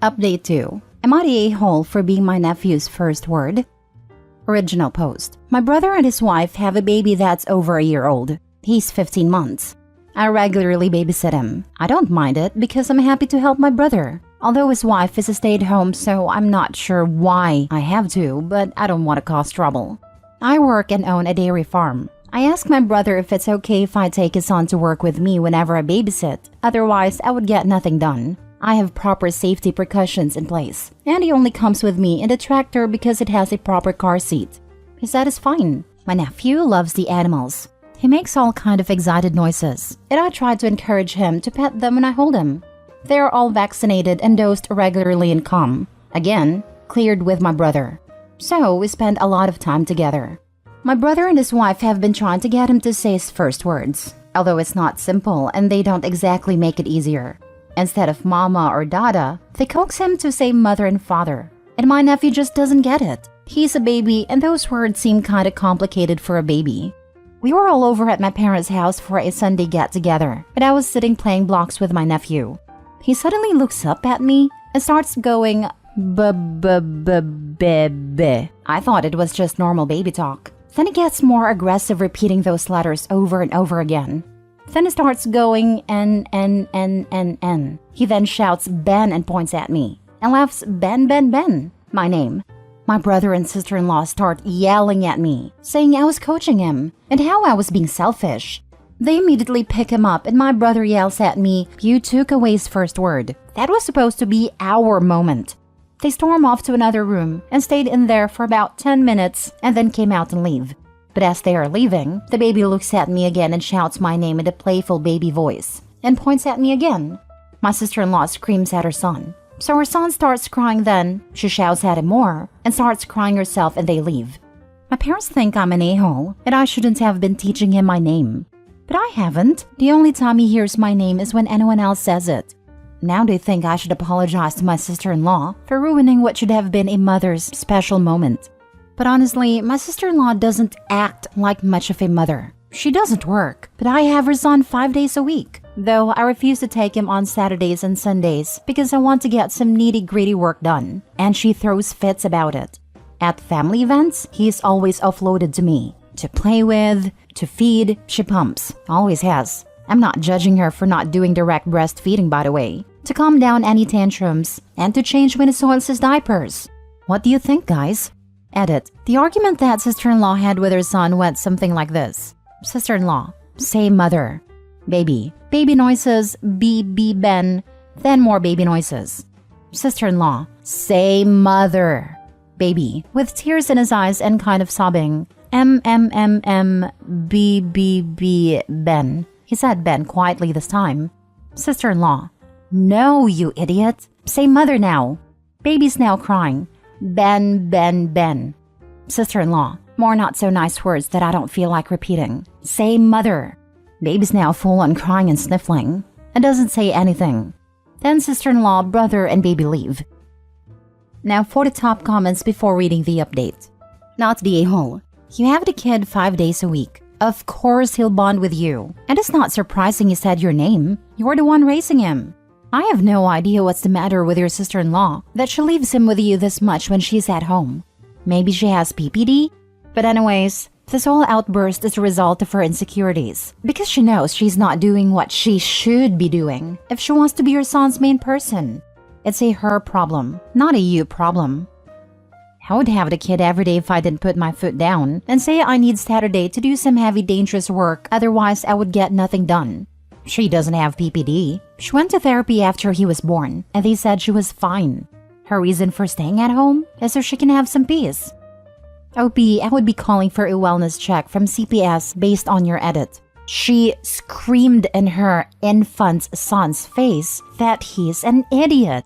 Update 2. Am I the a-hole for being my nephew's first word? Original post. My brother and his wife have a baby that's over a year old. He's 15 months. I regularly babysit him. I don't mind it because I'm happy to help my brother. Although his wife is a stay-at-home, so I'm not sure why I have to, but I don't want to cause trouble. I work and own a dairy farm. I asked my brother if it's okay if I take his son to work with me whenever I babysit. Otherwise, I would get nothing done. I have proper safety precautions in place, and he only comes with me in the tractor because it has a proper car seat. He said it's fine. My nephew loves the animals. He makes all kind of excited noises, and I try to encourage him to pet them when I hold him. They are all vaccinated and dosed regularly and calm. Again, cleared with my brother. So we spend a lot of time together. My brother and his wife have been trying to get him to say his first words, although it's not simple and they don't exactly make it easier. Instead of mama or dada, they coax him to say mother and father. And my nephew just doesn't get it. He's a baby and those words seem kinda complicated for a baby. We were all over at my parents' house for a Sunday get-together, but I was sitting playing blocks with my nephew. He suddenly looks up at me and starts going b-b-b-b-b. I thought it was just normal baby talk. Then he gets more aggressive, repeating those letters over and over again. Then he starts going N. He then shouts Ben and points at me and laughs Ben, my name. My brother and sister-in-law start yelling at me, saying I was coaching him and how I was being selfish. They immediately pick him up and my brother yells at me, "You took away his first word." That was supposed to be our moment. They storm off to another room and stayed in there for about 10 minutes and then came out and leave. But as they are leaving, the baby looks at me again and shouts my name in a playful baby voice and points at me again. My sister-in-law screams at her son. So her son starts crying then, she shouts at him more and starts crying herself and they leave. My parents think I'm an a-hole and I shouldn't have been teaching him my name. But I haven't. The only time he hears my name is when anyone else says it. Now they think I should apologize to my sister-in-law for ruining what should have been a mother's special moment. But honestly, my sister-in-law doesn't act like much of a mother. She doesn't work, but I have her son 5 days a week. Though I refuse to take him on Saturdays and Sundays because I want to get some nitty-gritty work done, and she throws fits about it. At family events, he is always offloaded to me. To play with, to feed, she pumps. Always has. I'm not judging her for not doing direct breastfeeding, by the way. To calm down any tantrums, and to change when he soils his diapers. What do you think, guys? Edit. The argument that sister-in-law had with her son went something like this. Sister-in-law, say mother. Baby. Baby noises, Ben. Then more baby noises. Sister-in-law, say mother. Baby, with tears in his eyes and kind of sobbing. B, Ben. He said Ben quietly this time. Sister-in-law, no, you idiot. Say mother now. Baby's now crying. Ben. Sister-in-law, more not so nice words that I don't feel like repeating. Say mother. Baby's now full on crying and sniffling and doesn't say anything. Then sister-in-law, brother, and baby leave. Now for the top comments before reading the update. Not the a-hole. You have the kid 5 days a week. Of course he'll bond with you. And it's not surprising he said your name. You're the one raising him. I have no idea what's the matter with your sister-in-law that she leaves him with you this much when she's at home. Maybe she has PPD? But anyways, this whole outburst is a result of her insecurities because she knows she's not doing what she should be doing if she wants to be your son's main person. It's a her problem, not a you problem. I would have the kid every day if I didn't put my foot down and say I need Saturday to do some heavy dangerous work, otherwise I would get nothing done. She doesn't have PPD. She went to therapy after he was born and they said she was fine. Her reason for staying at home is so she can have some peace. OP, I would be calling for a wellness check from CPS based on your edit. She screamed in her infant son's face that he's an idiot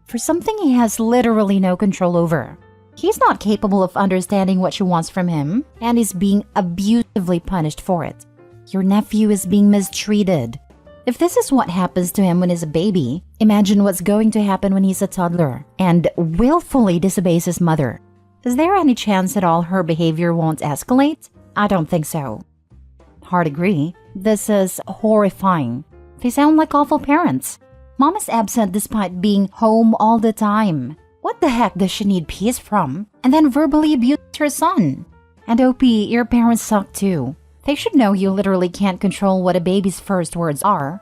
for something he has literally no control over. He's not capable of understanding what she wants from him and is being abusively punished for it. Your nephew is being mistreated. If this is what happens to him when he's a baby, imagine what's going to happen when he's a toddler and willfully disobeys his mother. Is there any chance at all her behavior won't escalate? I don't think so. Hard agree. This is horrifying. They sound like awful parents. Mom is absent despite being home all the time. What the heck does she need peace from? And then verbally abuse her son. And OP, your parents suck too. They should know you literally can't control what a baby's first words are.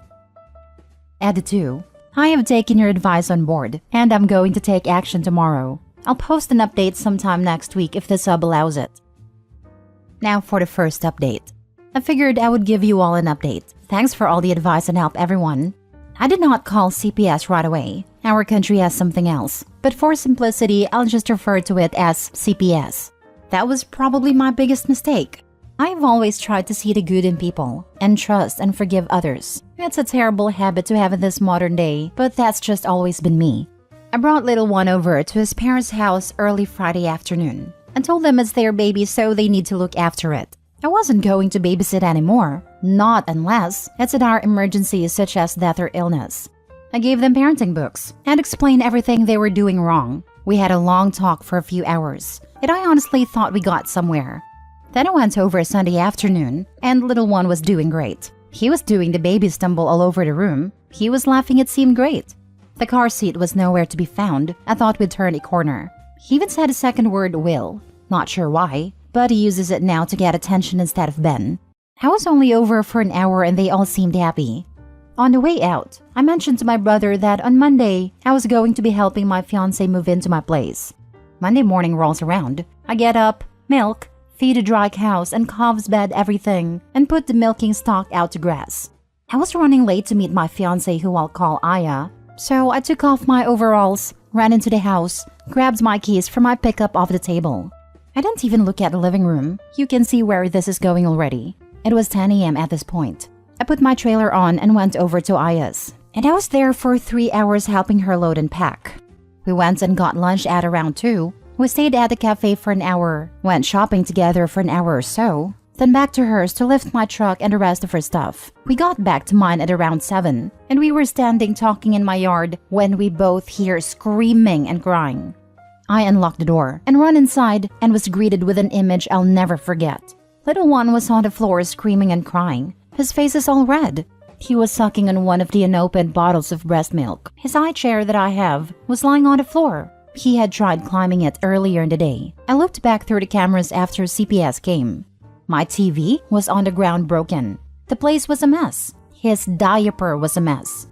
Add 2. I have taken your advice on board, and I'm going to take action tomorrow. I'll post an update sometime next week if the sub allows it. Now for the first update. I figured I would give you all an update. Thanks for all the advice and help, everyone. I did not call CPS right away. Our country has something else, but for simplicity, I'll just refer to it as CPS. That was probably my biggest mistake. I've always tried to see the good in people and trust and forgive others. It's a terrible habit to have in this modern day, but that's just always been me. I brought little one over to his parents' house early Friday afternoon and told them it's their baby, so they need to look after it. I wasn't going to babysit anymore, not unless it's in our emergencies such as death or illness. I gave them parenting books and explained everything they were doing wrong. We had a long talk for a few hours, and I honestly thought we got somewhere. Then I went over Sunday afternoon, and little one was doing great. He was doing the baby stumble all over the room. He was laughing, it seemed great. The car seat was nowhere to be found. I thought we'd turn a corner. He even said a second word, will. Not sure why, but he uses it now to get attention instead of Ben. I was only over for an hour and they all seemed happy. On the way out, I mentioned to my brother that on Monday, I was going to be helping my fiancé move into my place. Monday morning rolls around. I get up, milk, feed a dry cows and calves bed everything, and put the milking stock out to grass. I was running late to meet my fiancé, who I'll call Aya, so I took off my overalls, ran into the house, grabbed my keys from my pickup off the table. I didn't even look at the living room. You can see where this is going already. It was 10 a.m. at this point. I put my trailer on and went over to Aya's, and I was there for 3 hours helping her load and pack. We went and got lunch at around 2. We stayed at the cafe for an hour, went shopping together for an hour or so, then back to hers to lift my truck and the rest of her stuff. We got back to mine at around 7, and we were standing talking in my yard when we both hear screaming and crying. I unlocked the door and ran inside and was greeted with an image I'll never forget. Little one was on the floor screaming and crying. His face is all red. He was sucking on one of the unopened bottles of breast milk. His high chair that I have was lying on the floor. He had tried climbing it earlier in the day. I looked back through the cameras after CPS came. My TV was on the ground broken. The place was a mess. His diaper was a mess.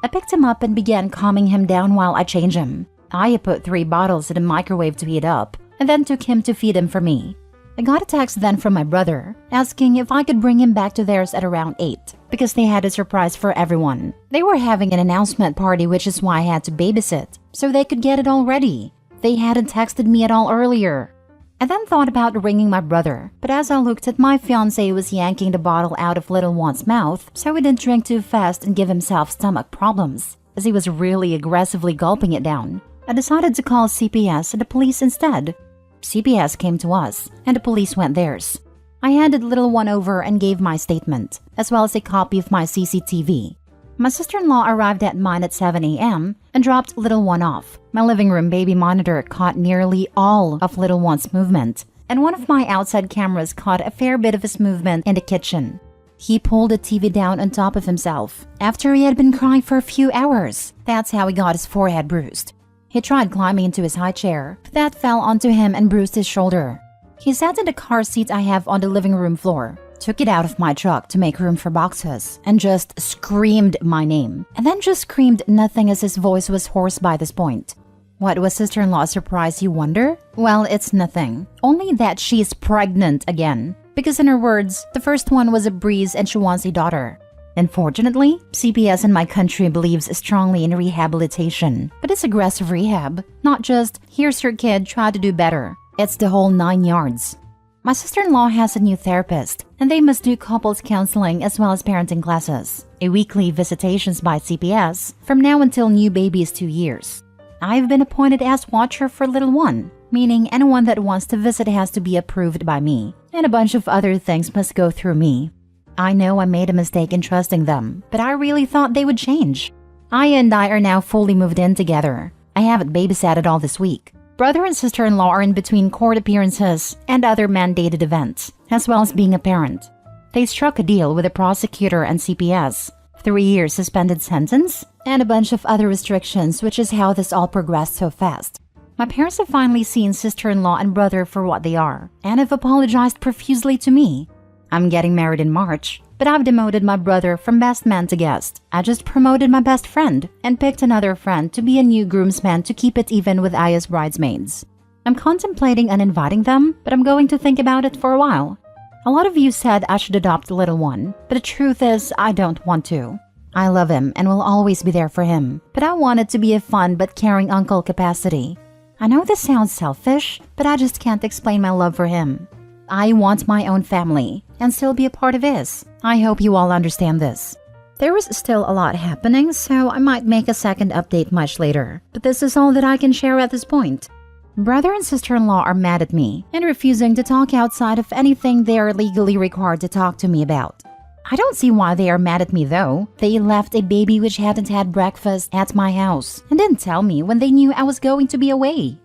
I picked him up and began calming him down while I changed him. I put 3 bottles in the microwave to heat up and then took him to feed him for me. I got a text then from my brother asking if I could bring him back to theirs at around 8 because they had a surprise for everyone. They were having an announcement party, which is why I had to babysit, so they could get it all ready. They hadn't texted me at all earlier. I then thought about ringing my brother, but as I looked at my fiancé was yanking the bottle out of little one's mouth so he didn't drink too fast and give himself stomach problems, as he was really aggressively gulping it down. I decided to call CPS and the police instead. CPS came to us, and the police went theirs. I handed little one over and gave my statement, as well as a copy of my CCTV. My sister-in-law arrived at mine at 7 a.m. and dropped little one off. My living room baby monitor caught nearly all of little one's movement, and one of my outside cameras caught a fair bit of his movement in the kitchen. He pulled the TV down on top of himself after he had been crying for a few hours. That's how he got his forehead bruised. He tried climbing into his high chair, but that fell onto him and bruised his shoulder. He sat in the car seat I have on the living room floor, took it out of my truck to make room for boxes, and just screamed my name. And then just screamed nothing as his voice was hoarse by this point. What was sister-in-law's surprise, you wonder? Well, it's nothing. Only that she's pregnant again. Because in her words, the first one was a breeze and she wants a daughter. Unfortunately, CPS in my country believes strongly in rehabilitation, but it's aggressive rehab, not just, here's your kid, try to do better. It's the whole 9 yards. My sister-in-law has a new therapist, and they must do couples counseling as well as parenting classes, a weekly visitations by CPS, from now until new baby is 2 years. I've been appointed as watcher for little one, meaning anyone that wants to visit has to be approved by me, and a bunch of other things must go through me. I know I made a mistake in trusting them, but I really thought they would change. Aya and I are now fully moved in together. I haven't babysat all this week. Brother and sister-in-law are in between court appearances and other mandated events, as well as being a parent. They struck a deal with the prosecutor and CPS, 3 year suspended sentence, and a bunch of other restrictions, which is how this all progressed so fast. My parents have finally seen sister-in-law and brother for what they are, and have apologized profusely to me. I'm getting married in March, but I've demoted my brother from best man to guest. I just promoted my best friend and picked another friend to be a new groomsman to keep it even with Aya's bridesmaids. I'm contemplating on inviting them, but I'm going to think about it for a while. A lot of you said I should adopt a little one, but the truth is I don't want to. I love him and will always be there for him, but I want it to be a fun but caring uncle capacity. I know this sounds selfish, but I just can't explain my love for him. I want my own family and still be a part of his. I hope you all understand this. There is still a lot happening, so I might make a second update much later, but this is all that I can share at this point. Brother and sister-in-law are mad at me and refusing to talk outside of anything they are legally required to talk to me about. I don't see why they are mad at me though. They left a baby which hadn't had breakfast at my house and didn't tell me when they knew I was going to be away.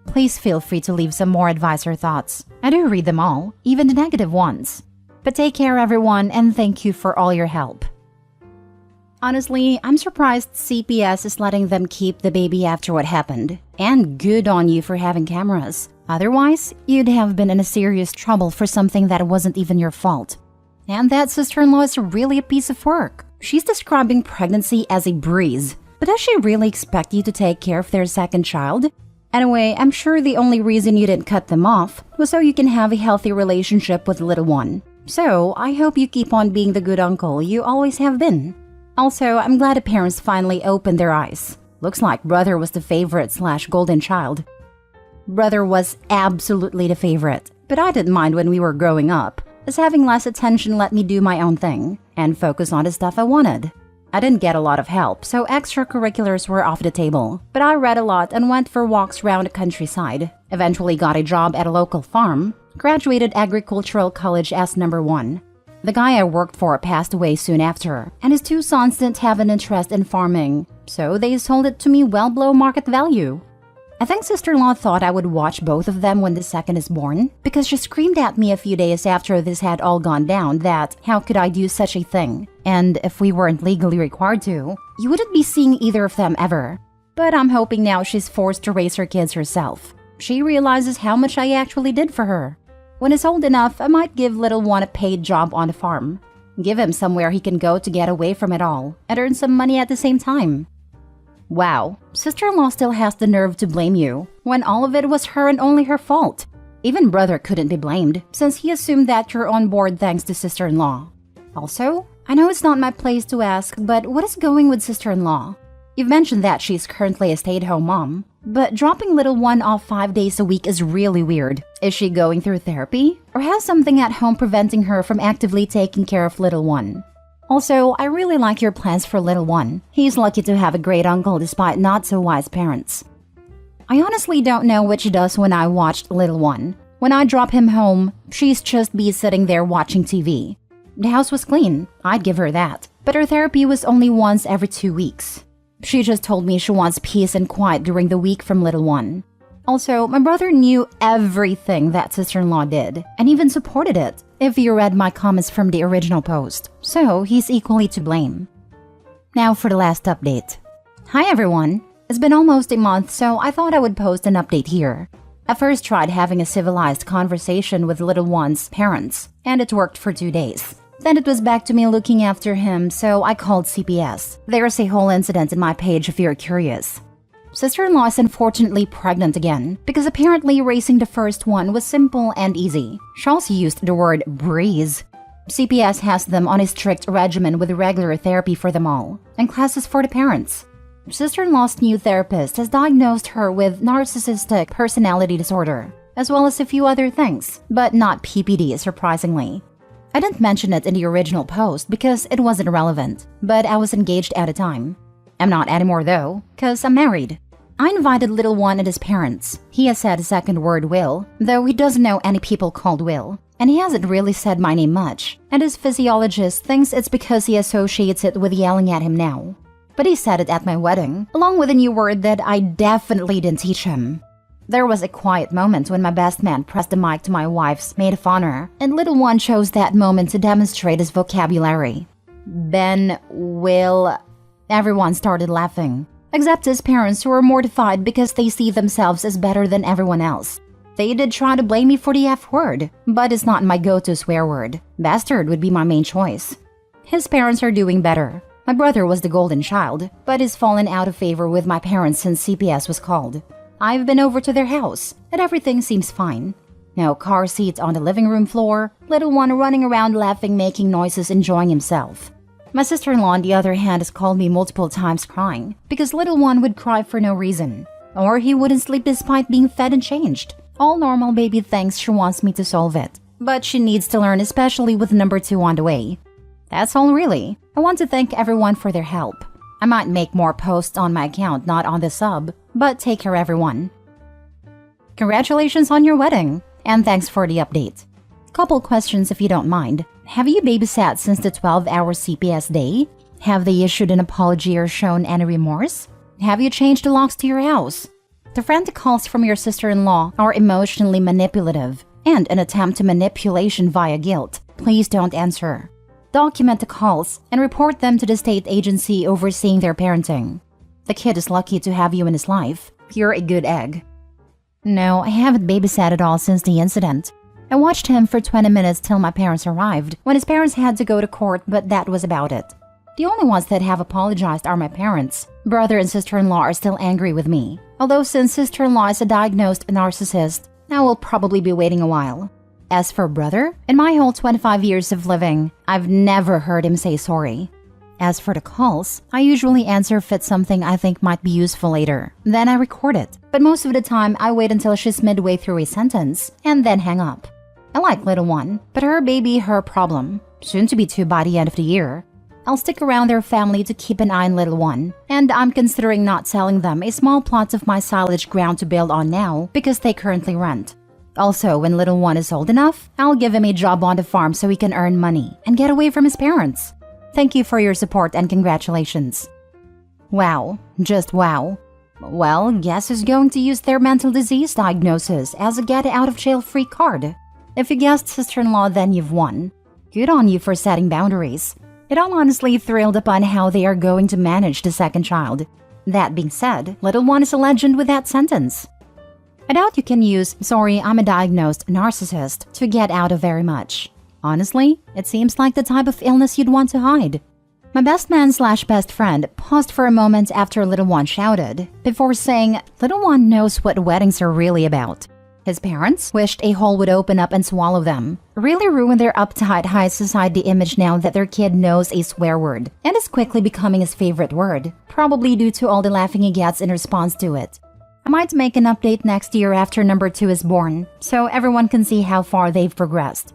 Please feel free to leave some more advice or thoughts. I do read them all, even the negative ones. But take care everyone and thank you for all your help. Honestly, I'm surprised CPS is letting them keep the baby after what happened. And good on you for having cameras. Otherwise, you'd have been in a serious trouble for something that wasn't even your fault. And that sister-in-law is really a piece of work. She's describing pregnancy as a breeze. But does she really expect you to take care of their second child? Anyway, I'm sure the only reason you didn't cut them off was so you can have a healthy relationship with the little one. So, I hope you keep on being the good uncle you always have been. Also, I'm glad the parents finally opened their eyes. Looks like brother was the favorite/golden child. Brother was absolutely the favorite, but I didn't mind when we were growing up, as having less attention let me do my own thing and focus on the stuff I wanted. I didn't get a lot of help, so extracurriculars were off the table, but I read a lot and went for walks around the countryside, eventually got a job at a local farm, graduated agricultural college as number 1. The guy I worked for passed away soon after, and his 2 sons didn't have an interest in farming, so they sold it to me well below market value. I think sister-in-law thought I would watch both of them when the second is born, because she screamed at me a few days after this had all gone down that how could I do such a thing, and if we weren't legally required to, you wouldn't be seeing either of them ever. But I'm hoping now she's forced to raise her kids herself. She realizes how much I actually did for her. When he's old enough, I might give little one a paid job on the farm. Give him somewhere he can go to get away from it all, and earn some money at the same time. Wow, sister-in-law still has the nerve to blame you, when all of it was her and only her fault. Even brother couldn't be blamed, since he assumed that you're on board thanks to sister-in-law. Also, I know it's not my place to ask, but what is going with sister-in-law? You've mentioned that she's currently a stay-at-home mom, but dropping little one off 5 days a week is really weird. Is she going through therapy, or has something at home preventing her from actively taking care of little one? Also, I really like your plans for little one. He's lucky to have a great uncle despite not so wise parents. I honestly don't know what she does when I watched little one. When I drop him home, she's just be sitting there watching TV. The house was clean, I'd give her that, but her therapy was only once every 2 weeks. She just told me she wants peace and quiet during the week from little one. Also, my brother knew everything that sister-in-law did, and even supported it, if you read my comments from the original post, so he's equally to blame. Now for the last update. Hi everyone! It's been almost a month, so I thought I would post an update here. I first tried having a civilized conversation with little one's parents, and it worked for 2 days. Then it was back to me looking after him, so I called CPS. There's a whole incident in my page if you're curious. Sister-in-law is unfortunately pregnant again, because apparently raising the first one was simple and easy. She also used the word breeze. CPS has them on a strict regimen with regular therapy for them all, and classes for the parents. Sister-in-law's new therapist has diagnosed her with narcissistic personality disorder, as well as a few other things, but not PPD, surprisingly. I didn't mention it in the original post because it wasn't relevant, but I was engaged at the time. I'm not anymore though, cause I'm married. I invited little one and his parents. He has said a second word Will, though he doesn't know any people called Will. And he hasn't really said my name much, and his physiologist thinks it's because he associates it with yelling at him now. But he said it at my wedding, along with a new word that I definitely didn't teach him. There was a quiet moment when my best man pressed the mic to my wife's maid of honor, and little one chose that moment to demonstrate his vocabulary. Ben, Will, Everyone started laughing, except his parents, who were mortified because they see themselves as better than everyone else. They did try to blame me for the F word, but it's not my go-to swear word. Bastard would be my main choice. His parents are doing better. My brother was the golden child, but has fallen out of favor with my parents since CPS was called. I've been over to their house, and everything seems fine. No car seats on the living room floor, little one running around laughing, making noises, enjoying himself. My sister-in-law, on the other hand, has called me multiple times crying because little one would cry for no reason, or he wouldn't sleep despite being fed and changed. All normal baby things. She wants me to solve it, but she needs to learn, especially with number 2 on the way. That's all really. I want to thank everyone for their help. I might make more posts on my account, not on the sub, but take care everyone. Congratulations on your wedding, and thanks for the update. Couple questions if you don't mind. Have you babysat since the 12-hour CPS day? Have they issued an apology or shown any remorse? Have you changed the locks to your house? The frantic calls from your sister-in-law are emotionally manipulative and an attempt to manipulation via guilt. Please don't answer. Document the calls and report them to the state agency overseeing their parenting. The kid is lucky to have you in his life. You're a good egg. No, I haven't babysat at all since the incident. I watched him for 20 minutes till my parents arrived, when his parents had to go to court, but that was about it. The only ones that have apologized are my parents. Brother and sister-in-law are still angry with me. Although since sister-in-law is a diagnosed narcissist, I will probably be waiting a while. As for brother, in my whole 25 years of living, I've never heard him say sorry. As for the calls, I usually answer if it's something I think might be useful later. Then I record it. But most of the time, I wait until she's midway through a sentence and then hang up. I like little one, but her baby, her problem. Soon to be 2 by the end of the year. I'll stick around their family to keep an eye on little one, and I'm considering not selling them a small plot of my silage ground to build on now because they currently rent. Also, when little one is old enough, I'll give him a job on the farm so he can earn money and get away from his parents. Thank you for your support and congratulations. Wow, just wow. Well, guess who's going to use their mental disease diagnosis as a get-out-of-jail-free card? If you guessed sister-in-law, then you've won. Good on you for setting boundaries. It all honestly thrilled upon how they are going to manage the second child. That being said, little one is a legend with that sentence. I doubt you can use, "sorry, I'm a diagnosed narcissist," to get out of very much. Honestly, it seems like the type of illness you'd want to hide. My best man/best friend paused for a moment after little one shouted, before saying, little one knows what weddings are really about. His parents wished a hole would open up and swallow them. Really ruined their uptight high society image now that their kid knows a swear word and is quickly becoming his favorite word, probably due to all the laughing he gets in response to it. I might make an update next year after number 2 is born, so everyone can see how far they've progressed.